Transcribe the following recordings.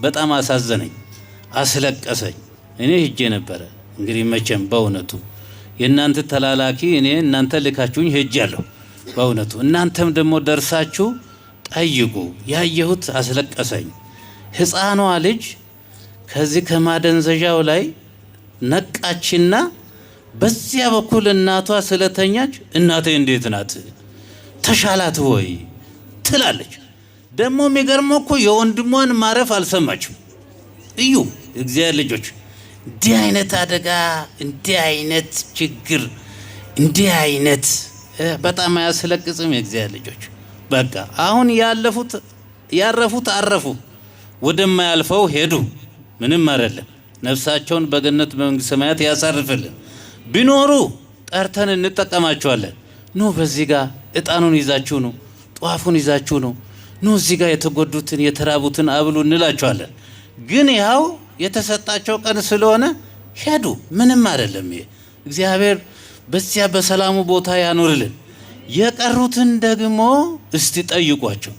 በጣም አሳዘነኝ፣ አስለቀሰኝ። እኔ ሄጄ ነበረ እንግዲህ መቼም በእውነቱ የእናንተ ተላላኪ እኔ እናንተ ልካችሁኝ ሄጃለሁ። በእውነቱ እናንተም ደግሞ ደርሳችሁ ጠይቁ። ያየሁት አስለቀሰኝ። ሕፃኗ ልጅ ከዚህ ከማደንዘዣው ላይ ነቃችና በዚያ በኩል እናቷ ስለተኛች እናቴ እንዴት ናት ተሻላት ወይ ትላለች። ደግሞ የሚገርመው እኮ የወንድሟን ማረፍ አልሰማችም። እዩ እግዚአብሔር ልጆች፣ እንዲህ አይነት አደጋ፣ እንዲህ አይነት ችግር፣ እንዲህ አይነት በጣም አያስለቅጽም? የእግዚአብሔር ልጆች በቃ አሁን ያረፉት አረፉ፣ ወደማያልፈው ሄዱ። ምንም አይደለም። ነፍሳቸውን በገነት በመንግሥተ ሰማያት ያሳርፍልን። ቢኖሩ ጠርተን እንጠቀማቸዋለን። ኑ በዚህ ጋር እጣኑን ይዛችሁ ነው፣ ጧፉን ይዛችሁ ነው፣ ኑ እዚህ ጋር የተጎዱትን የተራቡትን አብሉ እንላቸዋለን። ግን ያው የተሰጣቸው ቀን ስለሆነ ሄዱ። ምንም አይደለም። ይሄ እግዚአብሔር በዚያ በሰላሙ ቦታ ያኑርልን። የቀሩትን ደግሞ እስቲ ጠይቋቸው።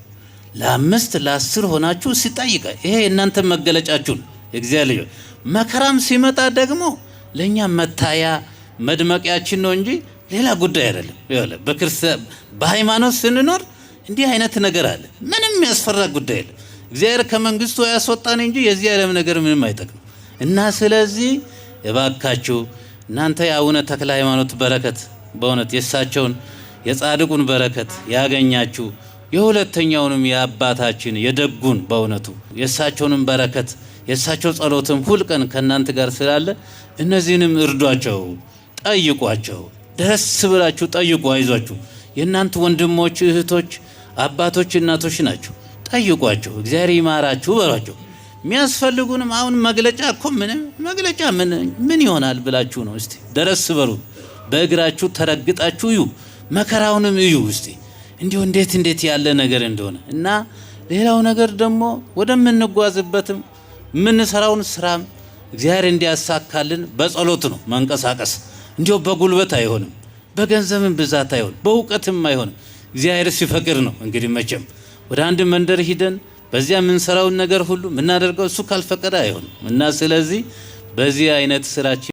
ለ5 ለ10 ሆናችሁ እስቲ ጠይቃ። ይሄ እናንተ መገለጫችሁ ነው። የእግዚአብሔር ልጅ መከራም ሲመጣ ደግሞ ለኛ መታያ መድመቂያችን ነው እንጂ ሌላ ጉዳይ አይደለም። ይኸውልህ በሃይማኖት ስንኖር እንዲህ አይነት ነገር አለ። ምንም ያስፈራ ጉዳይ የለም። እግዚአብሔር ከመንግስቱ ያስወጣን እንጂ የዚህ ዓለም ነገር ምንም አይጠቅም። እና ስለዚህ እባካችሁ እናንተ የአቡነ ተክለ ሃይማኖት በረከት በእውነት የእሳቸውን የጻድቁን በረከት ያገኛችሁ የሁለተኛውንም የአባታችን የደጉን በእውነቱ የእሳቸውንም በረከት የእሳቸው ጸሎትም ሁልቀን ከእናንተ ጋር ስላለ እነዚህንም እርዷቸው፣ ጠይቋቸው። ደስ ብላችሁ ጠይቁ። አይዟችሁ። የእናንተ ወንድሞች እህቶች፣ አባቶች፣ እናቶች ናቸው። ጠይቋቸው። እግዚአብሔር ይማራችሁ በሏቸው። የሚያስፈልጉንም አሁን መግለጫ እኮ መግለጫ ምን ይሆናል ብላችሁ ነው። እስቲ ደረስ በሉ። በእግራችሁ ተረግጣችሁ እዩ። መከራውንም እዩ። እስቲ እንዲሁ እንዴት ያለ ነገር እንደሆነ እና ሌላው ነገር ደግሞ ወደምንጓዝበትም የምንሰራውን ስራም እግዚአብሔር እንዲያሳካልን በጸሎት ነው መንቀሳቀስ። እንዲሁ በጉልበት አይሆንም፣ በገንዘብም ብዛት አይሆንም፣ በእውቀትም አይሆንም። እግዚአብሔር ሲፈቅድ ነው። እንግዲህ መቼም ወደ አንድ መንደር ሂደን በዚያ የምንሰራውን ነገር ሁሉ የምናደርገው እሱ ካልፈቀደ አይሆንም እና ስለዚህ በዚህ አይነት ስራችን